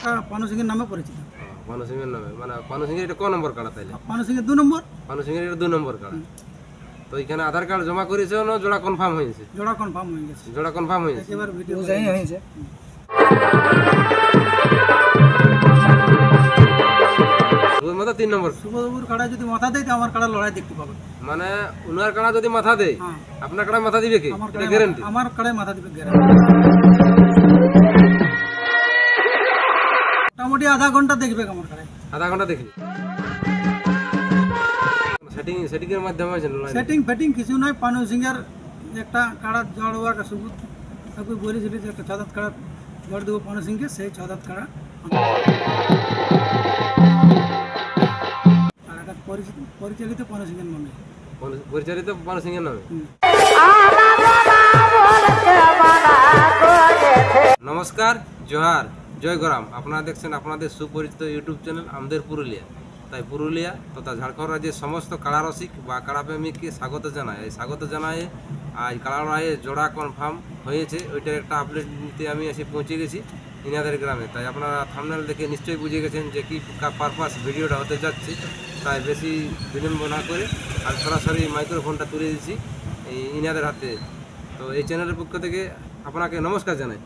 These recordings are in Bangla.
কাড়াটা পানু সিংহের নামে পরিচিত। পানু সিংহের নামে, মানে পানু সিংহের এটা ক নম্বর কাড়া তাইলে? পানু সিংহের 2 নম্বর। পানু সিংহের এটা 2 নম্বর কাড়া। তো এখানে আধার কার্ড জমা করেছে না জোড়া কনফার্ম হয়েছে? জোড়া কনফার্ম হয়ে গেছে। জোড়া কনফার্ম হয়েছে। একেবারে ভিডিও হয়েছে। সুবোধ মাতা 3 নম্বর। সুবোধবাবুর কাড়া যদি মাথা দেয় তো আমার কাড়ার লড়াই দেখতে পাবে। মানে উনার কাড়া যদি মাথা দেয় হ্যাঁ, আপনার কাড়া মাথা দিবে কি? আমার এটা কাড়ায় গ্যারান্টি? আমার কাড়ায় মাথা দিবে গ্যারান্টি। মোটামুটি আধা ঘন্টা দেখবে আমার কাড়ায়। আধা ঘন্টা দেখি। সেটিং এর মাধ্যমে হয়েছে লড়াই? সেটিং ফেটিং কিছু নয়। পানু সিংহের একটা কাড়া জড় হওয়ার সুবুত তাকে বলেছিল যে একটা 6 দাঁত কাড়া জড় দেবো পানু সিংকে, সেই 6 দাঁত কাড়া কাড়াটা পরিচালিত পানু সিংহের নামে। পরিচালিত পানু সিংহের নামে। নমস্কার, জোহার, জয় গরাম। আপনারা দেখছেন আপনাদের সুপরিচিত ইউটিউব চ্যানেল আমাদের পুরুলিয়া। তাই পুরুলিয়া তথা ঝাড়খণ্ড রাজ্যের সমস্ত কাড়ারসিক বা কাড়াপ্রেমিককে স্বাগত জানাই। এই স্বাগত জানাই আজ কাড়া লড়াইয়ে জোড়া কনফার্ম হয়েছে, ওইটার একটা আপডেট নিতে আমি এসে পৌঁছে গেছি ইনাদের গ্রামে। তাই আপনারা থাম্বনেল দেখে নিশ্চয়ই বুঝে গেছেন যে কী পারপাস ভিডিওটা হতে যাচ্ছে। তাই বেশি বিলম্ব না করে আর সরাসরি মাইক্রোফোনটা তুলে দিচ্ছি এই ইনাদের হাতে। তো এই চ্যানেলের পক্ষ থেকে আপনাকে নমস্কার জানাই।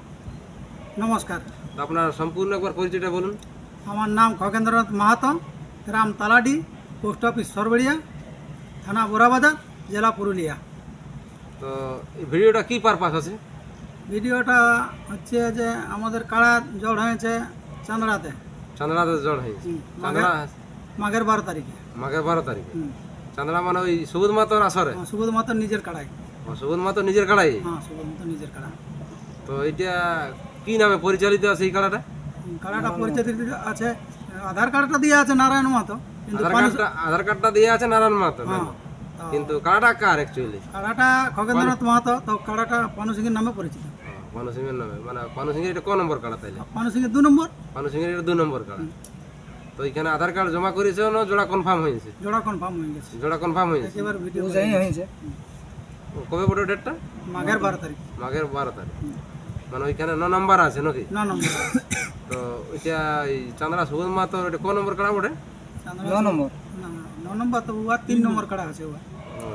নমস্কার। তো আপনার সম্পূর্ণ একবার পরিচয়টা বলুন। আমার নাম খগেন্দ্রনাথ মাহাতো, গ্রাম তালাডি, পোস্ট অফিস সরবড়িয়া, থানা বোরাবাজার, জেলা পুরুলিয়া। তো এই ভিডিওটা কী পারপাস আছে? ভিডিওটা হচ্ছে যে আমাদের কাড়া জড় হয়েছে চান্দড়াতে। চান্দড়াতে জড় হয়েছে? চান্দড়া মাঘের 12 তারিখে। মাঘের 12 তারিখে? চান্দড়া মানে ওই সুবোধ মাতার আসরে? সুবোধ মাতার নিজের কাড়াই। সুবোধ মাতার নিজের কাড়াই? হ্যাঁ, সুবোধ মাতার নিজের কাড়া। তো এইটা কি নামে পরিচালিত আছে এই কাড়াটা? কাড়াটা পরিচালিত আছে, আধার কার্ডটা দিয়ে আছে নারায়ণ মাহাতো, কিন্তু আধার কার্ডটা দিয়ে আছে নারায়ণ মাহাতো, কিন্তু কাড়াটা কার অ্যাকচুয়ালি? কাড়াটা খগেন্দ্রনাথ মাহাতো, তো কাড়াটা পানু সিংহের নামে পরিচিত। পানু সিংহের নামে, মানে পানু সিংহের এটা ক নম্বর কাড়া তাইলে? পানু সিংহের 2 নম্বর। পানু সিংহের এটা 2 নম্বর কাড়া। তো এখানে আধার কার্ড জমা করেছে না জোড়া কনফার্ম হয়েছে? জোড়া কনফার্ম হয়ে গেছে। জোড়া কনফার্ম হয়েছে। একেবারে ভিডিও হয়েছে। কবে পড়ে ডেটটা? মাঘের 12 তারিখ। মাঘের 12 তারিখ। মানে ওইখানে 9 নম্বর আছে নাকি? 9 নম্বর। তো ওইটা এই চান্দড়া সুবোধ মাহাতো এটা ক নম্বর কাড়া ওঠে? 9 নম্বর। না, 9 নম্বর তো ওয়া 3 নম্বর কাড়া আছে ওয়া।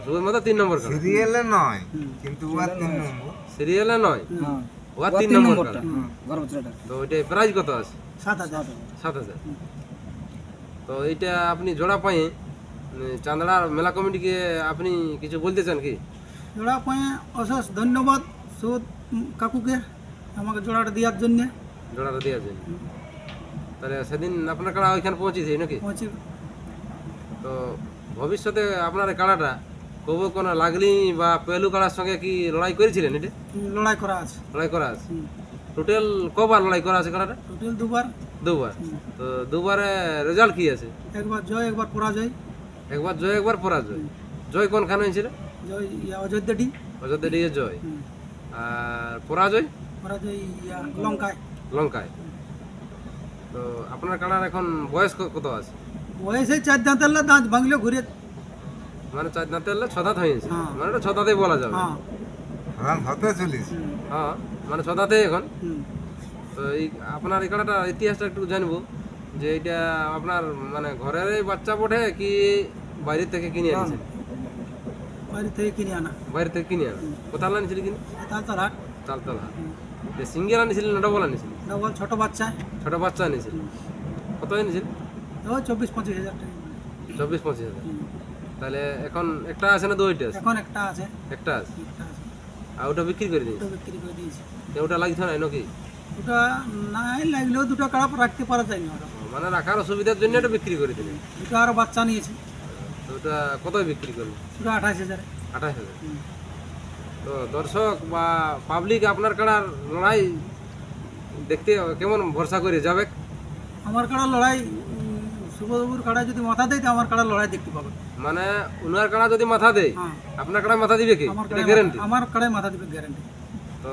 সুবোধ মাহাতো 3 নম্বর কাড়া। সিরিয়ালে নয়, কিন্তু ওয়া 3 নম্বর। সিরিয়ালে নয়, হ্যাঁ, ওয়া 3 নম্বর কাড়া। গর্ভচড়াটা। তো ওইটা প্রাইস কত আছে? 7,000। 7,000। তো এইটা আপনি জোড়া পাই চান্দড়ার মেলা কমিটিকে আপনি কিছু বলতে চান কি? জোড়া পায়ে অশেষ ধন্যবাদ সুদ কাকুকে আমাকে জোড়াটা দেওয়ার জন্য। জোড়াটা দেওয়ার জন্য। তাহলে সেদিন আপনার কাড়া ওইখানে পৌঁছেছে নাকি? পৌঁছে তো ভবিষ্যতে আপনার এই কাড়াটা কবু কোনো লাগলি বা পেলু কাড়ার সঙ্গে কি লড়াই করেছিলেন? এটা লড়াই করা আছে। লড়াই করা আছে? টোটাল কবার লড়াই করা আছে কাড়াটা? টোটাল 2 বার। 2 বার। তো 2 বারে রেজাল্ট কি আছে? একবার জয়, একবার পরাজয়। একবার জয়, একবার পরাজয়। জয় কোনখানে হয়েছিল? জয় অযোধ্যাটি। অযোধ্যা দিয়ে জয়। আর পরাজয়? পরাজয় লঙ্কায়। লঙ্কায়। তো আপনার কাড়ার এখন বয়স কত আছে? বয়সে 4 দাঁতের দাঁত ভাঙলে ঘুরে। মানে 4 দাঁতে হলে 6 দাঁত হয়েছে? হ্যাঁ। মানে এটা 6 দাঁতেই বলা যাবে। হ্যাঁ। রান হতে চলিস। হ্যাঁ, মানে 6 দাঁতে এখন। তো এই আপনার এই কাড়াটা ইতিহাসটা একটু জানবো যে এটা আপনার মানে ঘরের বাচ্চা বটে কি বাইরে থেকে কিনে আনছেন? বাইরে থেকে কিনে আনা। বাইরে থেকে কিনে আনা। কোথায় আনিছিল কিনে? তালতলা। চালতলা। সিঙ্গেল আনিছিলেন না ডবল আনিছিলেন? ডবল, ছোট বাচ্চা। ছোট বাচ্চা আনিছিল। কত আনিছিল? 24-25 হাজার টাকা। 24-25 হাজার। তাহলে এখন একটা আছে না দুইটা আছে? এখন একটা আছে। একটা আছে। একটা আছে। আর ওটা বিক্রি করে দিয়েছে? ওটা বিক্রি করে দিয়েছি। ওটা লাগছে না নাকি? ওটা নাই লাগলেও 2টা কাড়া রাখতে পারা যায় না ওটা। মানে রাখার অসুবিধার জন্য এটা বিক্রি করে দিলেন? 2টা আরো বাচ্চা নিয়েছি। তো ওটা কত বিক্রি করলেন? ওটা 28,000। 28,000। তো দর্শক বা পাবলিক আপনার কাড়ার লড়াই দেখতে কেমন ভরসা করে যাবে? আমার কাড়া লড়াই সুবোধবাবুর কাড়া যদি মাথা দেয় তো আমার কাড়া লড়াই দেখতে পাবে। মানে উনার কাড়া যদি মাথা দেয় হ্যাঁ, আপনার কাড়া মাথা দিবে কি? আমার এটা কাড়ায় গ্যারান্টি? আমার কাড়ায় মাথা দিবে গ্যারান্টি। তো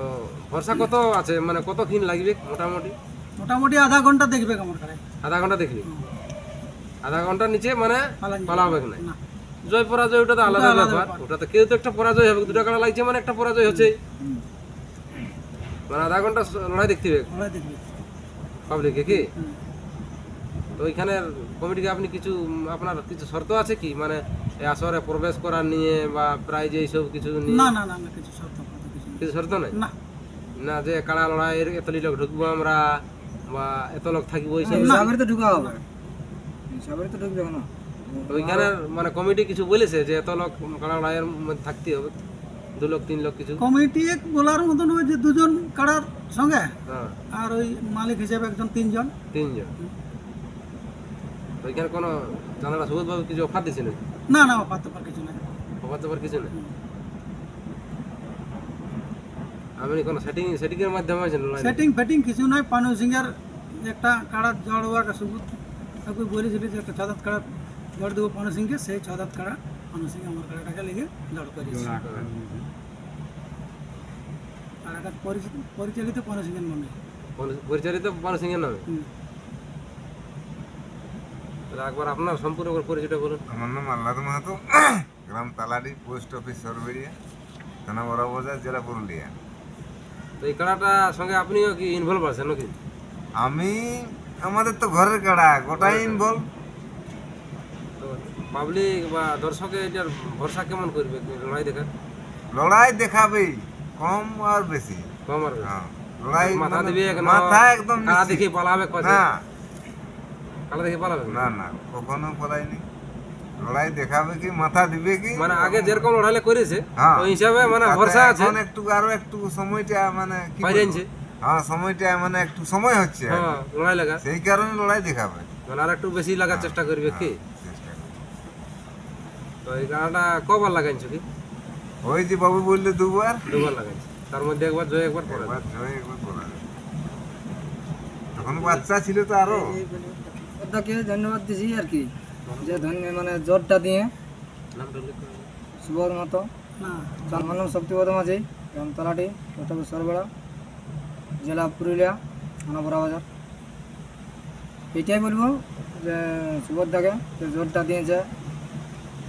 ভরসা কত আছে, মানে কত ক্ষীণ লাগবে মোটামুটি? মোটামুটি আধা ঘন্টা দেখবে আমার কাড়ায়। আধা ঘন্টা দেখলি? আধা ঘন্টার নিচে মানে পালান পালাবে না? না। জয় পরাজয় ওটা তো আলাদা আলাদা ব্যাপার। ব্যাপার। ওটা তো কেউ তো একটা পরাজয় হবে, 2টা কাড়া লাগছে মানে একটা পরাজয় হচ্ছে। মানে আধা ঘন্টা লড়াই দেখতে হবে। লড়াই দেখবে। পাবলিকে কি হুম। তো ওইখানে কমিটিকে আপনি কিছু আপনার কিছু শর্ত আছে কি মানে এই আসরে প্রবেশ করার নিয়ে বা প্রাইজ এইসব কিছু নিয়ে না না না না কিছু শর্ত ফর্ত কিছু নেই। কিছু শর্ত নাই না না যে কাড়া লড়াইয়ের এত লোক ঢুকবো আমরা বা এত লোক থাকবো এইসব হিসাবের তো ঢুকা হবে, হিসাবের তো ঢুকবে না। তো ওইখানে মানে কমিটি কিছু বলেছে যে এত লোক কাড়া লড়াইয়ের মধ্যে থাকতে হবে 2 লোক 3 লোক কিছু কমিটি এক বলার মতন ওই যে 2 জন কাড়ার সঙ্গে হ্যাঁ আর ওই মালিক হিসেবে একজন 3 জন। 3 জন তো ওইখানে কোনো জানালা সুবোধবাবু কিছু অফার দিয়েছে নাকি না না পাত্র কিছু নাই। অফার তো কিছু নেই আপনি কোনো সেটিংয়ের মাধ্যমে হয়েছে লড়াই সেটিং ফেটিং কিছু নয়। পানু সিংয়ের একটা কাড়া জড়ওয়ার সুবুত তাকে বলেছিল যে একটা 6 দাঁত কাড়া জড় দেবো পানু সিংকে, সেই 6 দাঁত কাড়া পানু সিং আমার কাড়াটাকে লেগে জড় করেছে। কাড়াটা পরিচালিত পানু সিংয়ের নামে। পরিচালিত পানু সিংয়ের নামে হুম। তাহলে একবার আপনার সম্পূর্ণ করে পরিচয়টা বলুন আমার নাম আহ্লাদ মাহাতো, গ্রাম তালাডি, পোস্ট অফিস সরবেরিয়া, থানা বড়বাজার, জেলা পুরুলিয়া। তো এই কাড়াটার সঙ্গে আপনিও কি ইনভলভ আছেন নাকি আমি আমাদের তো ঘরের কাড়া গোটাই ইনভলভ। তো পাবলিক বা দর্শকে এটার ভরসা কেমন করবে লড়াই দেখার লড়াই দেখাবেই, কম আর বেশি। কম আর বেশি? হ্যাঁ, লড়াই মাথা মানে দিবে না মাথা একদম কাড়া নিশ্চিত। দেখে পালাবে কথা না কাড়া দেখে পালাবে না না, কখনো পড়াইনি। লড়াই দেখাবে কি, মাথা দিবে কি, মানে আগে যেরকম লড়াইলে করেছে হ্যাঁ। ওই হিসাবে মানে তাতে ভরসা আছে এখন একটু আরো একটু সময়টা মানে কি বাইরে বলবো? আনছে হ্যাঁ, সময়টা মানে একটু সময় হচ্ছে আর কি। হ্যাঁ লড়াই লাগা সেই কারণে লড়াই দেখাবে। মানে আর একটু বেশি লাগার চেষ্টা করবে কি চেষ্টা করবে। তো এই কাড়াটা কবার লাগাইছো কি ওই যে বাবু বললে 2 বার, 2 বার লাগাইছে তার মধ্যে একবার জয় একবার পড়ে একবার জয় একবার পরাজয়। তখন বাচ্চা ছিল তো আরো। ওটাকে ধন্যবাদ দিছি আর কি, যে মানে জোরটা দিয়ে নামটা উল্লেখ করে দিন। সুবোধ মতো না আমার নাম শক্তিপদ মাঝি, গ্রাম তলাটি, পোস্ট অফিস সরবেড়া, জেলা পুরুলিয়া, থানা বড়বাজার। এটাই বলবো যে সুবোধদাকে যে জোরটা দিয়েছে,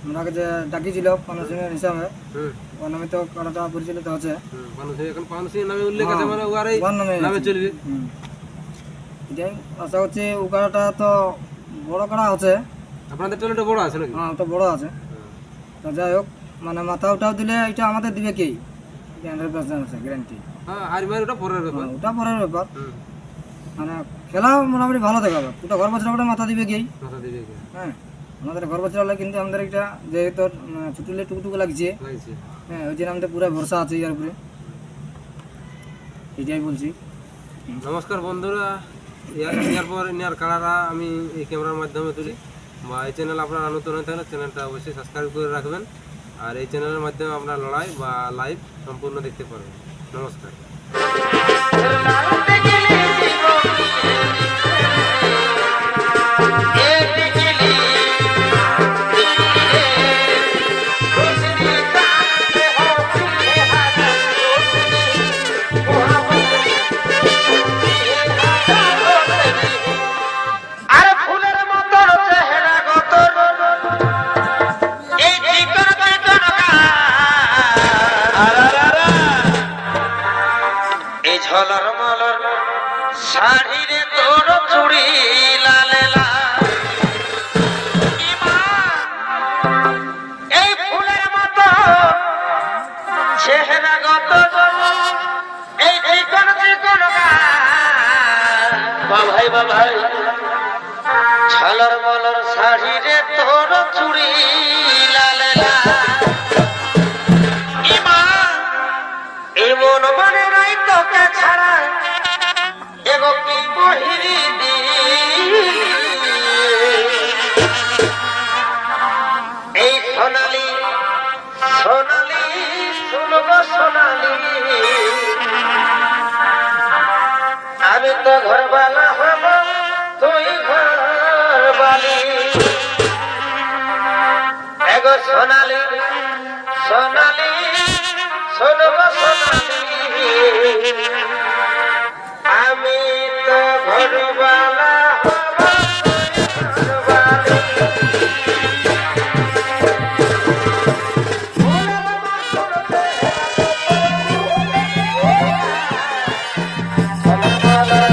ওনাকে যে ডাকিছিল পানু সিংয়ের হিসাবে, হুম ওর নামে তো কাড়াটা পরিচালিত হচ্ছে। পানু সিং এখন পানু সিং নামে উল্লেখ আছে মানে ও আর এই ওর নামে নামে আছে। চলবে হুম। এটাই আশা করছি ও কাড়াটা তো বড় কাড়া আছে, আপনাদের ট্যালেন্টটা বড় আছে নাকি হ্যাঁ ওটা বড় আছে। তো যাই হোক, মানে মাথা উঠাও দিলে এটা আমাদের দিবে কি 100% আছে গ্যারান্টি। হ্যাঁ হারি মারি ওটা পরের ব্যাপার ওটা পরের ব্যাপার, হুম মানে খেলা মোটামুটি ভালো দেখাবে। ওটা ঘর বছর ওটা মাথা দিবে কি, মাথা দিবে কি হ্যাঁ আমাদের ঘর বছর হলে কিন্তু আমাদের একটা যেহেতু ছুটিলে টুকটুকু লাগছে, লাগছে হ্যাঁ ওই জন্য আমাদের পুরো ভরসা আছে ইয়ার উপরে, এটাই বলছি। নমস্কার বন্ধুরা ইয়ার পর ইয়ার কাড়ারা আমি এই ক্যামেরার মাধ্যমে তুলি বা এই চ্যানেল আপনারা নতুন হয়ে থাকলে চ্যানেলটা অবশ্যই সাবস্ক্রাইব করে রাখবেন আর এই চ্যানেলের মাধ্যমে আপনারা লড়াই বা লাইভ সম্পূর্ণ দেখতে পারবেন নমস্কার আরে ফুলের মতো চেহারা গত এই চিকন চিকন এই ঝলর মলর শাড়িরে তোর চুড়ি লালে লাল এই ফুলের মতো চেহারা গত এই চিকন চিকন বাভাই বাভাই ঝলর মলর শাড়ি রে তোর চুড়ি লালে লাল এমন মানে নাই তোকে ছাড়া এগো কি বহিরি দি এই সোনালি সোনালি শুনব সোনালি আমি তো ঘরবালা হব তুই ঘরবালি এগো সোনালি সোনালি শুনব সোনালি আমি তো ঘরবালা হব তুই ঘরবালি la la la